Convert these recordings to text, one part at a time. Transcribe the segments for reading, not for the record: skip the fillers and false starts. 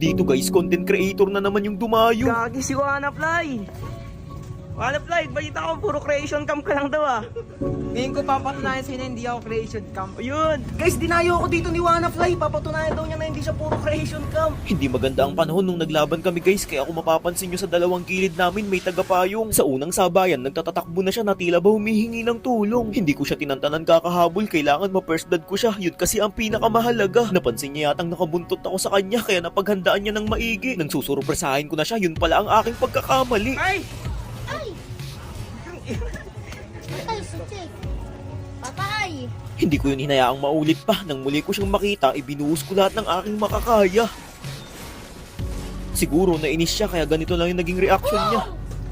Dito guys, content creator na naman yung dumayo. Gagi si Wanafly. Wanafly, balita ko puro creation camp ka lang daw ah. Ngayon ko papatunayan sa'yo na hindi ako creation camp. Ayun. Guys, dinayo ako dito ni Wanafly. Papatunayan daw niya na hindi siya puro creation camp. Hindi maganda ang panahon nung naglaban kami guys, kaya kung mapapansin nyo sa dalawang kilid namin may tagapayong. Sa unang sabayan, nagtatatakbo na siya na tila ba humihingi ng tulong. Hindi ko siya tinantanan kakahabol, kailangan ma-first blood ko siya. Yun kasi ang pinakamahalaga. Napansin niya yatang nakabuntot ako sa kanya, kaya napaghandaan niya ng maigi. Nang susurupresahin ko na siya, yun pala ang aking pagkakamali. Ay! Ay! Patay si Chick. Patay! Hindi ko yun hinayaang maulit pa. Nang muli ko siyang makita, ibinuhos ko lahat ng aking makakaya. Siguro nainis siya kaya ganito lang yung naging reaction niya.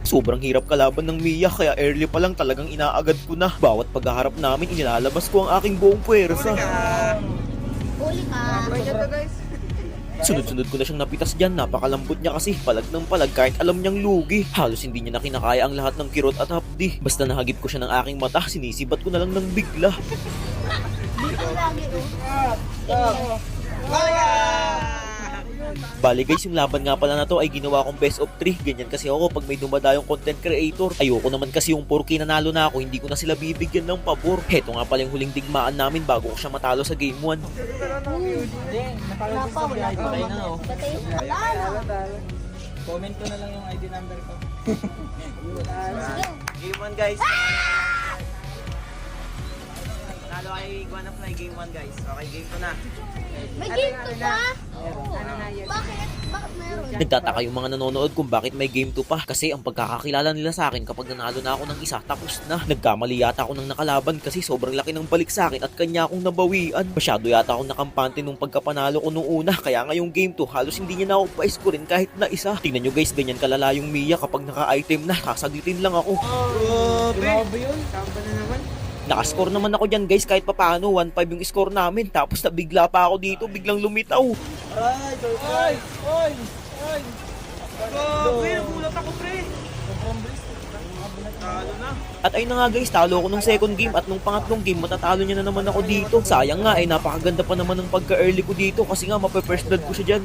Sobrang hirap kalaban ng Mia kaya early pa lang talagang inaagad ko na. Bawat paghaharap namin inilalabas ko ang aking buong puwersa. Huli ka. Pwede to guys. Sunod-sunod ko na siyang napitas dyan. Napakalambot niya kasi, palag ng palag kahit alam niyang lugi. Halos hindi niya na kinakaya ang lahat ng kirot at hapdi. Basta nahagip ko siya ng aking mata, sinisibat ko na lang ng bigla. Dito lagi oh. Bali guys, yung laban nga pala na to ay ginawa kong best of 3. Ganyan kasi ako pag may dumadayong content creator. Ayoko naman kasi yung porky nanalo na ako, hindi ko na sila bibigyan ng pabor. Heto nga pala yung huling digmaan namin bago ko siya matalo sa game 1. Wala pa, wala pa. Patay na oh. Patay. Wala na. Comment ko na lang yung ID number ko. Sige. Game 1 guys. Nalo kay Wanafly game 1 guys. Okay, game 2 na. May game to pa? Bakit? Bakit meron? Nagtataka yung mga nanonood kung bakit may game 2 pa. Kasi ang pagkakakilala nila sa akin kapag nanalo na ako ng isa, tapos na. Nagkamali yata ako ng nakalaban kasi sobrang laki ng balik sa akin at kanya akong nabawian. Masyado yata akong nakampante nung pagkapanalo ko nung una. Kaya ngayong game 2, halos hindi niya na ako pa-scorein kahit na isa. Tingnan nyo guys, ganyan kalala yung Mia kapag naka-item na. Sasaglitin lang ako. Grabe yun. Kampa na naman. Nakascore naman ako dyan guys kahit papaano. 1-5 yung score namin. Tapos nabigla pa ako dito, biglang lumitaw. Ay! Ay! Ay! Grabe, nagulat ako pre. Talo na. At ayun na nga guys, talo ako nung second game at nung pangatlong game matatalo niya na naman ako dito. Sayang nga napakaganda pa naman ng pagka-early ko dito kasi nga mape-first blood ko siya dyan.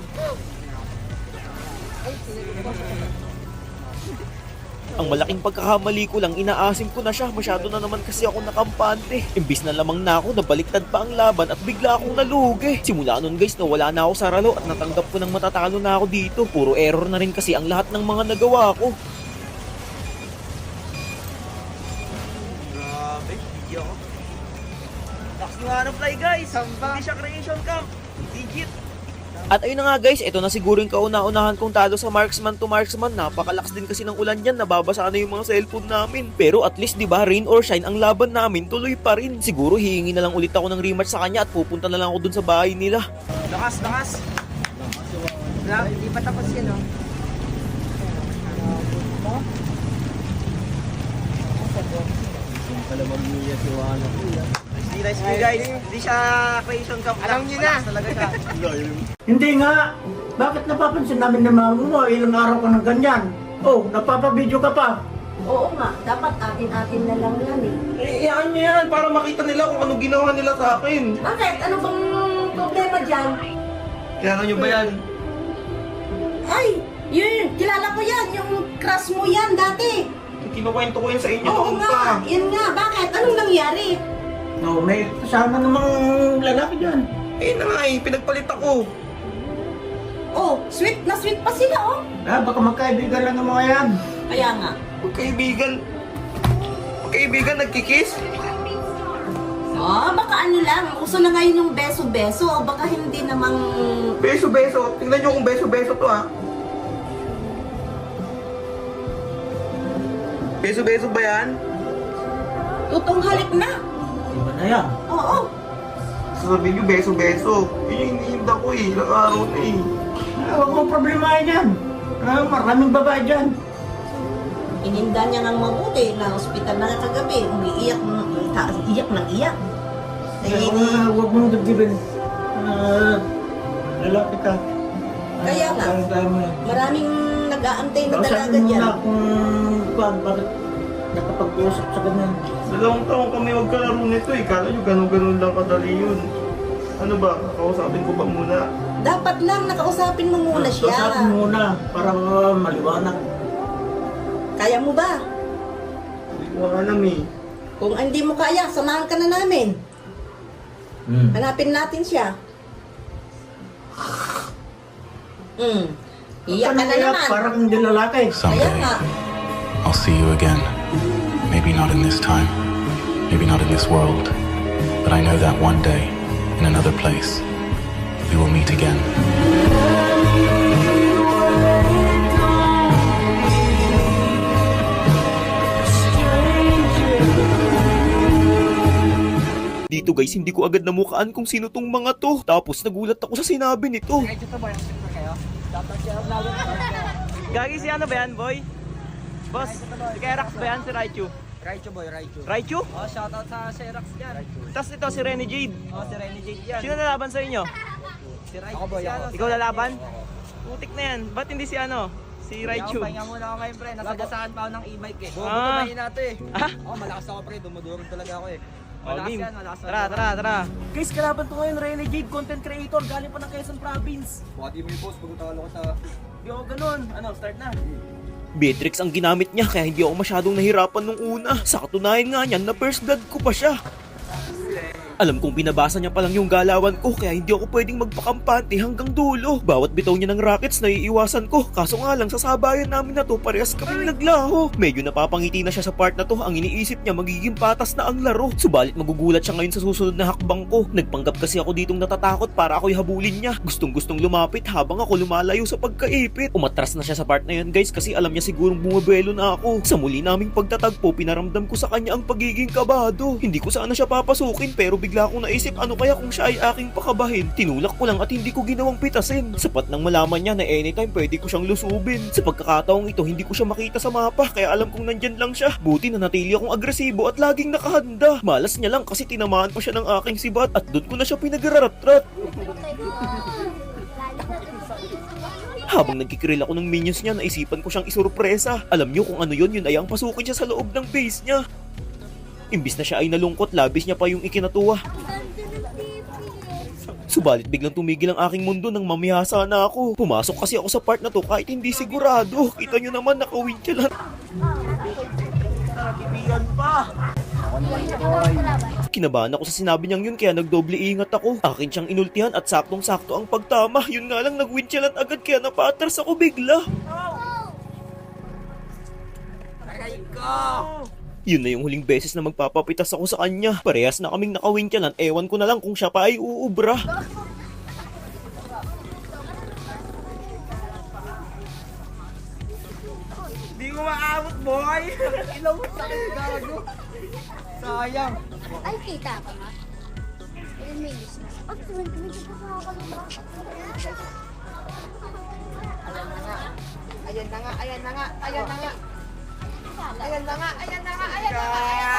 Ang malaking pagkakamali ko lang, inaasim ko na siya. Masyado na naman kasi ako nakampante. Imbis na lamang na ako, nabaliktad pa ang laban at bigla akong nalugi. Simula nun guys, nawala na ako sa ralo at natanggap ko ng matatalo na ako dito. Puro error na rin kasi ang lahat ng mga nagawa ko. Grabe, hindi ako. Lakas ni Wanafly guys. Hindi siya creation camp. Legit. At ayun na nga guys, ito na siguro yung kauna-unahan kong talo sa marksman to marksman. Napakalakas din kasi ng ulan dyan, nababasa na yung mga cellphone namin. Pero at least 'di ba, rain or shine, ang laban namin tuloy pa rin. Siguro hihingi na lang ulit ako ng rematch sa kanya at pupunta na lang ako dun sa bahay nila. Lakas, lakas. Hindi pa tapos yan oh. Nice guys. Hindi siya creation camp. Alam niyo na. Malakas talaga siya. Hindi nga. Bakit napapansin namin na mga mo, ilang araw ka ng ganyan? Oh, napapabideo ka pa. Oo nga, dapat atin-atin na lang yan eh. Iyan niyo yan para makita nila kung anong ginawa nila sa akin. Bakit? Ano bang problema dyan? Kaya nyo ba yan? Ay, yun, kilala ko yan. Yung crush mo yan dati. Kinukwento ko yun sa inyo Oo noon nga, pa. yun nga. Bakit? Anong nangyari? No, may kasama namang lalaki dyan. Eh na nga eh, pinagpalit ako. Oh, sweet na sweet pa sila oh. Ah, baka magkaibigan lang ng mga yan. Kaya nga. Magkaibigan nagkikiss? Oh, baka ano lang, uso na ngayon yung beso-beso o baka hindi namang... Beso-beso. Tingnan nyo kung beso-beso to ah. Beso-beso ba yan? Tutong halik na. Iba na yan. Oo. Sasabihin nyo beso-beso. Yun yung hinihinda ko eh. Ilang araw na eh. Ah, huwag mong problemahin yan. Ah, maraming babae dyan. Ininda niya ng mabuti na ospital na kagabi. Umiiyak ng iyak. Huwag mong dagdibin. Lalaki ka. Kaya nga. Maraming nag-aantay na dalaga Kausapin mo dyan. na kung bakit nakapag-iusap sa ganyan. Dalawang taong kami magkalaro nito eh. Kala nyo ganun-ganun lang kadali yun. Ano ba? Kausapin ko ba muna? Dapat lang nakausapin mo muna siya. Kausapin muna para maliwanag. Kaya mo ba? Hindi ko alam eh. Kung hindi mo kaya, samahan ka na namin. Hanapin natin siya. Iyak ka na Kaya naman. parang hindi lalaki. Kaya Someday, nga. I'll see you again. Maybe not in this time, maybe not in this world, but I know that one day, in another place, we will meet again. Dito guys, hindi ko agad namukaan kung sino tong mga to. Tapos nagulat ako sa sinabi nito. Gagi si ano ba yan, boy? Boss, si Kerax ba yan? Si Raichu? Raichu boy, Raichu. Raichu? Oh, shoutout sa Xerox dyan. Tapos ito si Renny Jade. Oh, si Renny Jade yan. Sino lalaban sa inyo? Si Raichu. Ako boy, ako. Ikaw lalaban? Putik na yan. Ba't hindi si ano? Si Raichu. Pahinga muna ako ngayon, pre. Nasagasaan pa ako ng e-bike eh. Bobo Ah. tumayin natin eh. Ah? Oh, malakas ako, pre. Dumudurog talaga ako eh. Oh, Malakas game. yan, malakas. Tara. Guys, kalaban to ngayon, Renny Jade, content creator. Galing pa ng Quezon Province. Body mo yung post, pagkutalo ko sa... Di ako ganun. Ano, start na. Beatrix ang ginamit niya kaya hindi ako masyadong nahirapan nung una. Sa katunayan nga niyan na first blood ko pa siya. Alam kong binabasa niya pa lang yung galawan ko kaya hindi ako pwedeng magpakampante hanggang dulo. Bawat bitaw niya ng rockets naiiwasan ko. Kaso nga lang sa sabayan namin na to parehas kaming naglaho. Medyo napapangiti na siya sa part na to. Ang iniisip niya magiging patas na ang laro. Subalit magugulat siya ngayon sa susunod na hakbang ko. Nagpanggap kasi ako ditong natatakot para ako'y habulin niya. Gustong-gustong lumapit habang ako lumalayo sa pagkaipit. Umatras na siya sa part na yan guys kasi alam niya sigurong bumabelo na ako. Sa muli naming pagtatagpo pinaramdam ko sa kanya ang pagiging kabado. Hindi ko sana siya papasukin pero bigla akong naisip ano kaya kung siya ay aking pakabahin. Tinulak ko lang at hindi ko ginawang pitasin. Sapat nang malaman niya na anytime pwede ko siyang lusubin. Sa pagkakataong ito hindi ko siya makita sa mapa kaya alam kong nandyan lang siya. Buti na natili akong agresibo at laging nakahanda. Malas niya lang kasi tinamaan pa siya ng aking sibat at doon ko na siya pinagrarat-rat. Habang nagkikiril ako ng minions niya, naisipan ko siyang isurpresa. Alam niyo kung ano yun ay ang pasukin siya sa loob ng base niya. Imbis na siya ay nalungkot, labis niya pa yung ikinatuwa. Subalit biglang tumigil ang aking mundo nang mamihasa na ako. Pumasok kasi ako sa part na to kahit hindi sigurado. Kita nyo naman nakawin siya lang. Kibigan pa. Kinabahan ako sa sinabi niyang yun kaya nagdoble ingat ako. Akin siyang inultihan at saktong-sakto ang pagtama. Yun nga lang nag-win siya lang agad kaya napatras ako bigla. Yun na yung huling beses na magpapapitas ako sa kanya. Parehas na kaming nakawinkalan, ewan ko na lang kung siya pa ay uubra. Di ko maabot, boy. Ilaw mo sa akin, gago. Sayang. Ay, kita ka nga. Ilan minutes na? At 20 minutes pa sa kakaluma. Ayan na nga, ayan na nga, ayan na nga. Ayan na nga, ayan na nga, ayan na nga.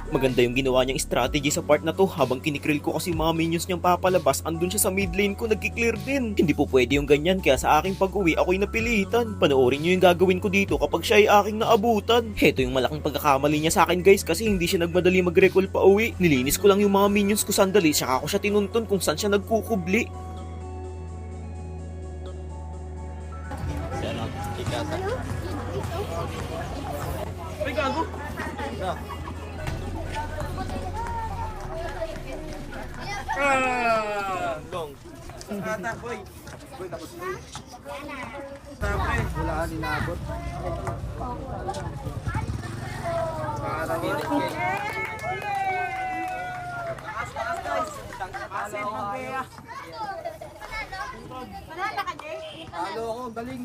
Maganda yung ginawa niyang strategy sa part na to. Habang kinikrill ko kasi yung mga minions niyang papalabas, andun siya sa mid lane ko nagkiklear din. Hindi po pwede yung ganyan kaya sa aking pag-uwi ako'y napilitan. Panoorin niyo yung gagawin ko dito kapag siya ay aking naabutan. Heto yung malaking pagkakamali niya sa akin guys kasi hindi siya nagmadali mag-recall pa uwi. Nilinis ko lang yung mga minions ko sandali saka ako siya tinuntun kung saan siya nagkukubli. Ay, gago. Long. Ata, boy. Boy, tapos mo. Tapos. Wala ka ninabot. Para ulit kayo. Asin, magkaya. Halo ako, galing.